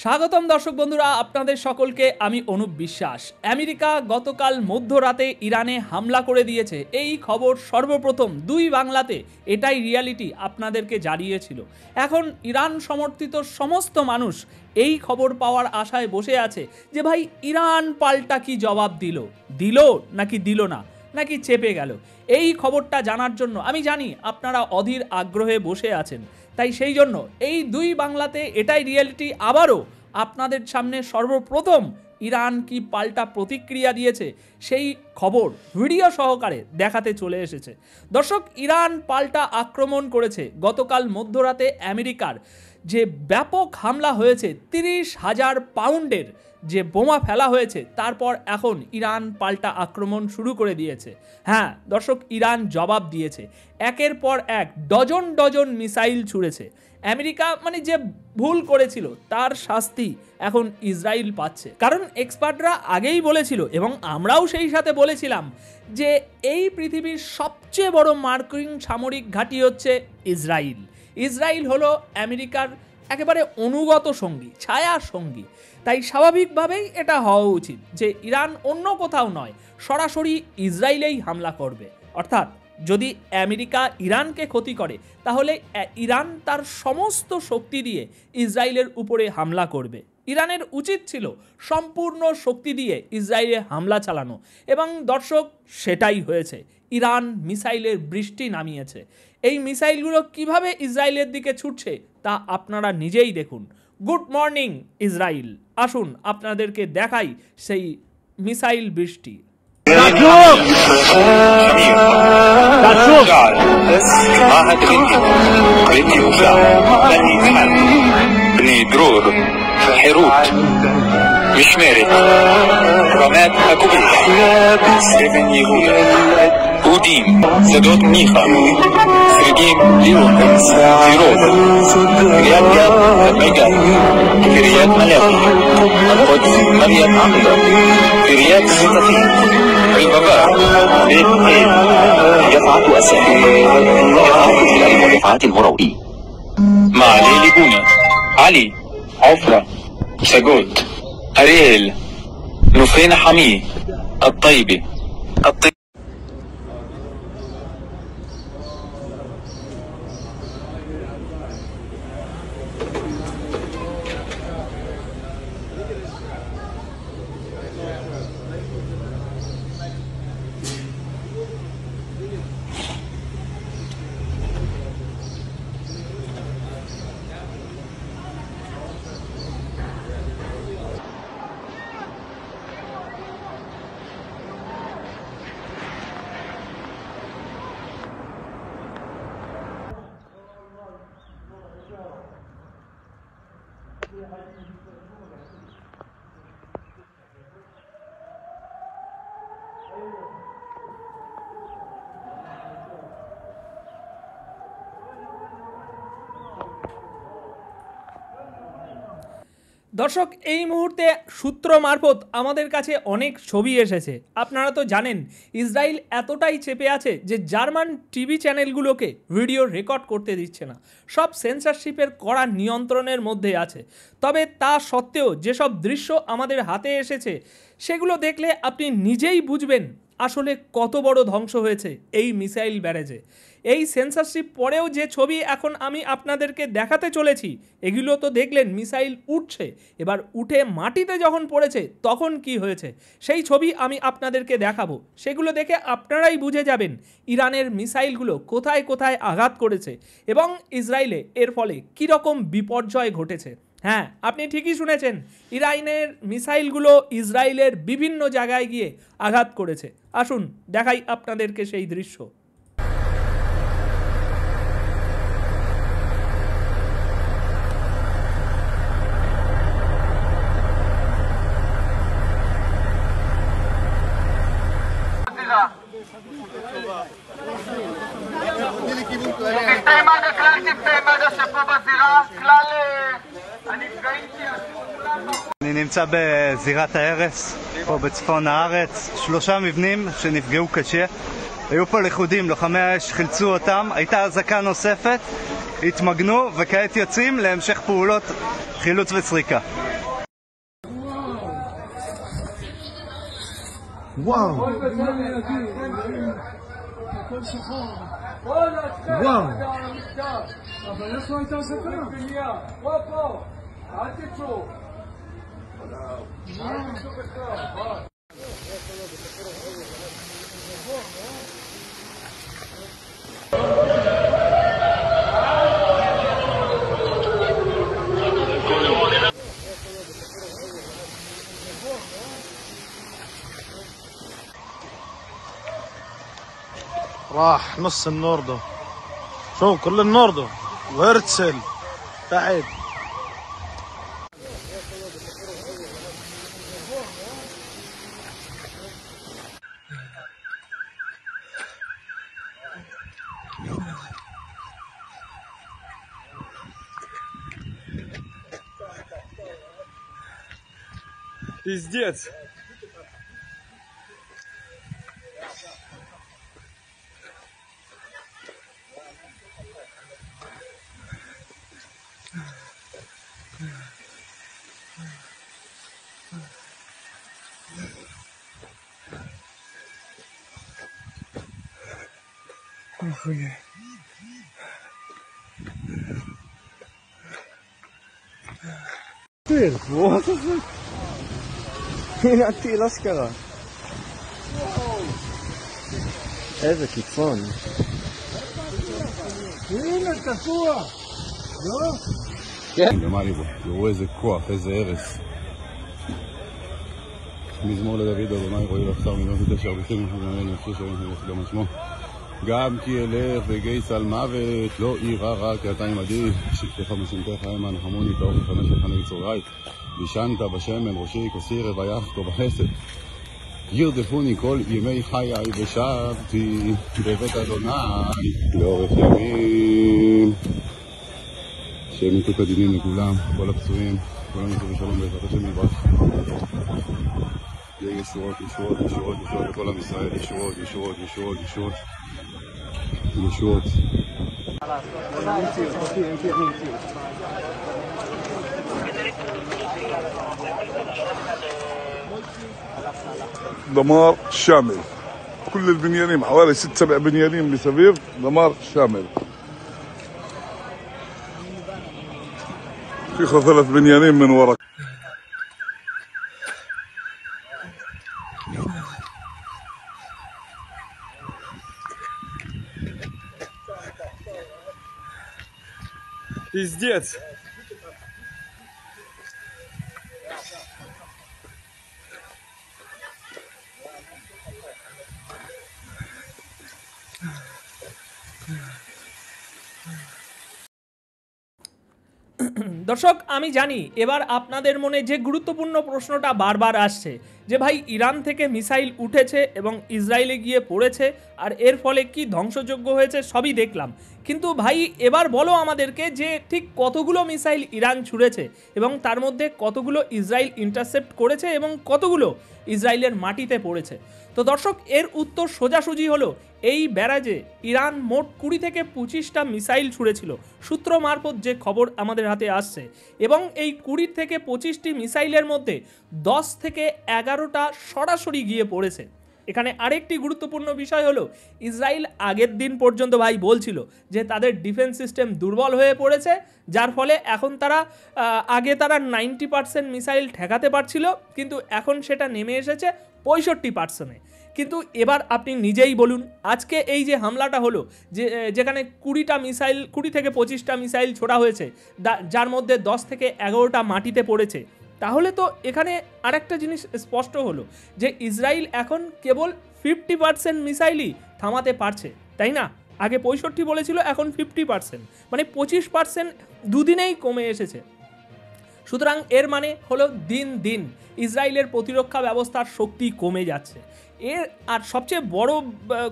স্বাগতম দর্শক বন্ধুরা, আপনাদের সকলকে আমি অনুপ বিশ্বাস। আমেরিকা গতকাল মধ্যরাতে ইরানে হামলা করে দিয়েছে, এই খবর সর্বপ্রথম দুই বাংলাতে, এটাই রিয়ালিটি আপনাদেরকে জানিয়েছিল। এখন ইরান সমর্থিত সমস্ত মানুষ এই খবর পাওয়ার আশায় বসে আছে যে ভাই ইরান পাল্টা কি জবাব দিল নাকি দিল না, নাকি চেপে গেল। এই খবরটা জানার জন্য আমি জানি আপনারা অধীর আগ্রহে বসে আছেন, তাই সেই জন্য এই দুই বাংলাতে এটাই রিয়েলিটি আবারও আপনাদের সামনে সর্বপ্রথম ইরান কি পাল্টা প্রতিক্রিয়া দিয়েছে সেই খবর ভিডিও সহকারে দেখাতে চলে এসেছে। দর্শক, ইরান পাল্টা আক্রমণ করেছে। গতকাল মধ্যরাতে আমেরিকার যে ব্যাপক হামলা হয়েছে, 30,000 পাউন্ডের যে বোমা ফেলা হয়েছে, তারপর এখন ইরান পাল্টা আক্রমণ শুরু করে দিয়েছে। হ্যাঁ দর্শক, ইরান জবাব দিয়েছে, একের পর এক ডজন ডজন মিসাইল ছুঁড়েছে। আমেরিকা যে ভুল করেছিল তার শাস্তি এখন ইসরায়েল পাচ্ছে। কারণ এক্সপার্টরা আগেই বলেছিল এবং আমরাও সেই সাথে বলেছিলাম যে এই পৃথিবীর সবচেয়ে বড় মার্কিন সামরিক ঘাঁটি হচ্ছে ইসরায়েল। ইসরায়েল হলো আমেরিকার একেবারে অনুগত সঙ্গী, ছায়া সঙ্গী। তাই স্বাভাবিকভাবেই এটা হওয়া উচিত যে ইরান অন্য কোথাও নয়, সরাসরি ইসরায়েলেই হামলা করবে। অর্থাৎ যদি আমেরিকা ইরানকে ক্ষতি করে তাহলে ইরান তার সমস্ত শক্তি দিয়ে ইসরায়েলের উপরে হামলা করবে। ইরানের উচিত ছিল সম্পূর্ণ শক্তি দিয়ে ইসরায়েলে হামলা চালানো, এবং দর্শক সেটাই হয়েছে। ইরান মিসাইলের বৃষ্টি নামিয়েছে। এই মিসাইলগুলো কিভাবে ইসরায়েলের দিকে ছুটছে তা আপনারা নিজেই দেখুন। গুড মর্নিং ইসরায়েল, আসুন আপনাদেরকে দেখাই সেই মিসাইল বৃষ্টি। بني درور حيروت مشمارك رمات أكوبيح سربن يهودا هوديم سدوت ميخا سرقيم ليون زيروت رياض جاب ميجان في رياض ملاقي القدس مريم عمدا في رياض ستفين البابا بيت ايه يفعل أساء يفعل المروئي مع ليلي بونا علي عفرة سجود أريل نفينا حميه الطيبة দর্শক, এই মুহূর্তে সূত্র মারফত আমাদের কাছে অনেক ছবি এসেছে। আপনারা তো জানেন ইসরায়েল এতটাই চেপে আছে যে জার্মান টিভি চ্যানেলগুলোকে ভিডিও রেকর্ড করতে দিচ্ছে না, সব সেন্সরশিপের কড়া নিয়ন্ত্রণের মধ্যে আছে। তবে তা সত্ত্বেও যেসব দৃশ্য আমাদের হাতে এসেছে সেগুলো দেখলে আপনি নিজেই বুঝবেন আসলে কত বড় ধ্বংস হয়েছে এই মিসাইল ব্যারেজে। এই সেন্সরশিপ পরেও যে ছবি এখন আমি আপনাদেরকে দেখাতে চলেছি, এগুলো তো দেখলেন মিসাইল উঠছে, এবার উঠে মাটিতে যখন পড়েছে তখন কি হয়েছে সেই ছবি আমি আপনাদেরকে দেখাবো। সেগুলো দেখে আপনারাই বুঝে যাবেন ইরানের মিসাইলগুলো কোথায় কোথায় আঘাত করেছে এবং ইসরায়েলে এর ফলে কীরকম বিপর্যয় ঘটেছে। হ্যাঁ, আপনি ঠিকই শুনেছেন, ইরানের মিসাইলগুলো ইসরায়েলের বিভিন্ন জায়গায় গিয়ে আঘাত করেছে। আসুন দেখাই আপনাদেরকে সেই দৃশ্য। אני נמצא בזירת ההרס, פה בצפון הארץ, 3 מבנים שנפגעו קשה. היו פה לכודים, לוחמי האש חילצו אותם, הייתה אזעקה נוספת, התמגנו וכעת יוצאים להמשך פעולות חילוץ וסריקה. וואו. וואו. אבל איפה הייתה הסכנה? אל תצאו. راح نص النوردو شو كل النوردو وهرتسل تحت Пиздец. Охуеть. Вот это. הנה הטיל אשכרה. איזה קיצון. הנה תקוע. לא? כן. למעלה בו. תראו איזה כוח, איזה הרס. מזמור לדוד אדוני רואי לבשר מילות את אשר בכם וחגמנו נפשי שרים גם שמו. גם כי אלך וגייס על מוות לא אירע רע כי אתה עמדי שבטך ומשמתך המה נחמוני כאור לפני שולחני בצהרי וישנת בשמן ראשי כסיר רוויח ובחסד ירדפוני כל ימי חיי ושבתי בבית אדוני לאורך ימים. שיהיה מתוק הדינים לכולם, כל הפצועים, כולם יצאו בשלום בעזרת השם יברך. יהיה ישועות, ישועות, ישועות, ישועות לכל עם ישראל, ישועות, ישועות, ישועות, ישועות, ישועות. دمار شامل كل البنيانين حوالي 6-7 بنيانين بسبير دمار شامل. في 3 بنيانين من ورا. Пиздец. দর্শক আমি জানি এবার আপনাদের মনে যে গুরুত্বপূর্ণ প্রশ্নটা বারবার আসছে যে ভাই ইরান থেকে মিসাইল উঠেছে এবং ইসরায়েলে গিয়ে পড়েছে আর এর ফলে কি ধ্বংসযোগ্য হয়েছে সবই দেখলাম, কিন্তু ভাই এবার বলো আমাদেরকে যে ঠিক কতগুলো মিসাইল ইরান ছুঁড়েছে এবং তার মধ্যে কতগুলো ইসরায়েল ইন্টারসেপ্ট করেছে এবং কতগুলো ইসরায়েলের মাটিতে পড়েছে। তো দর্শক এর উত্তর সোজাসুজি হলো এই ব্যারাজে ইরান মোট 20 থেকে 25টা মিসাইল ছুঁড়েছিল সূত্র মারফত যে খবর আমাদের হাতে আসছে, এবং এই 20 থেকে 25টি মিসাইলের মধ্যে 10 থেকে 11টা সরাসরি গিয়ে পড়েছে। এখানে আরেকটি গুরুত্বপূর্ণ বিষয় হলো ইসরায়েল আগের দিন পর্যন্ত ভাই বলছিল যে তাদের ডিফেন্স সিস্টেম দুর্বল হয়ে পড়েছে, যার ফলে এখন তারা আগে তারা 90% মিসাইল ঠেকাতে পারছিল, কিন্তু এখন সেটা নেমে এসেছে 65%-এ। কিন্তু এবার আপনি নিজেই বলুন আজকে এই যে হামলাটা হলো যেখানে 20 থেকে 25টা মিসাইল ছোড়া হয়েছে যার মধ্যে 10 থেকে 11টা মাটিতে পড়েছে, তাহলে তো এখানে আরেকটা জিনিস স্পষ্ট হলো যে ইসরায়েল এখন কেবল 50% মিসাইলই থামাতে পারছে, তাই না? আগে 65 বলেছিল, এখন 50%, মানে 25% দুদিনেই কমে এসেছে। সুতরাং এর মানে হলো দিন দিন ইসরায়েলের প্রতিরক্ষা ব্যবস্থার শক্তি কমে যাচ্ছে। এর আর সবচেয়ে বড়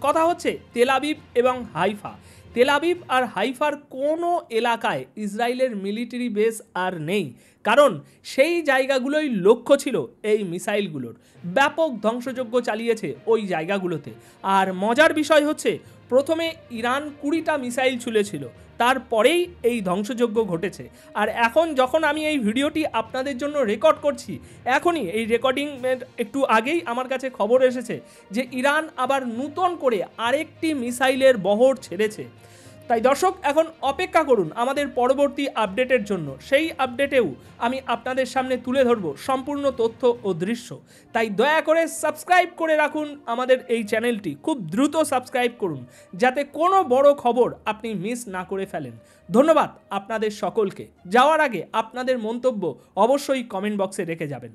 কথা হচ্ছে তেল আবিব এবং হাইফা। তেল আবিব আর হাইফার কোনো এলাকায় ইসরায়েলের মিলিটারি বেস আর নেই, কারণ সেই জায়গাগুলোই লক্ষ্য ছিল এই মিসাইলগুলোর। ব্যাপক ধ্বংসযজ্ঞ চালিয়েছে ওই জায়গাগুলোতে। আর মজার বিষয় হচ্ছে প্রথমে ইরান 20টা মিসাইল ছুঁড়েছিল, তারপরেই এই ধ্বংসযজ্ঞ ঘটেছে। আর এখন যখন আমি এই ভিডিওটি আপনাদের জন্য রেকর্ড করছি, এখনই এই রেকর্ডিংয়ের একটু আগেই আমার কাছে খবর এসেছে যে ইরান আবার নূতন করে আরেকটি মিসাইলের বহর ছেড়েছে। তাই দর্শক এখন অপেক্ষা করুন আমাদের পরবর্তী আপডেটের জন্য। সেই আপডেটেও আমি আপনাদের সামনে তুলে ধরব সম্পূর্ণ তথ্য ও দৃশ্য। তাই দয়া করে সাবস্ক্রাইব করে রাখুন আমাদের এই চ্যানেলটি, খুব দ্রুত সাবস্ক্রাইব করুন যাতে কোনো বড় খবর আপনি মিস না করে ফেলেন। ধন্যবাদ আপনাদের সকলকে। যাওয়ার আগে আপনাদের মন্তব্য অবশ্যই কমেন্ট বক্সে রেখে যাবেন।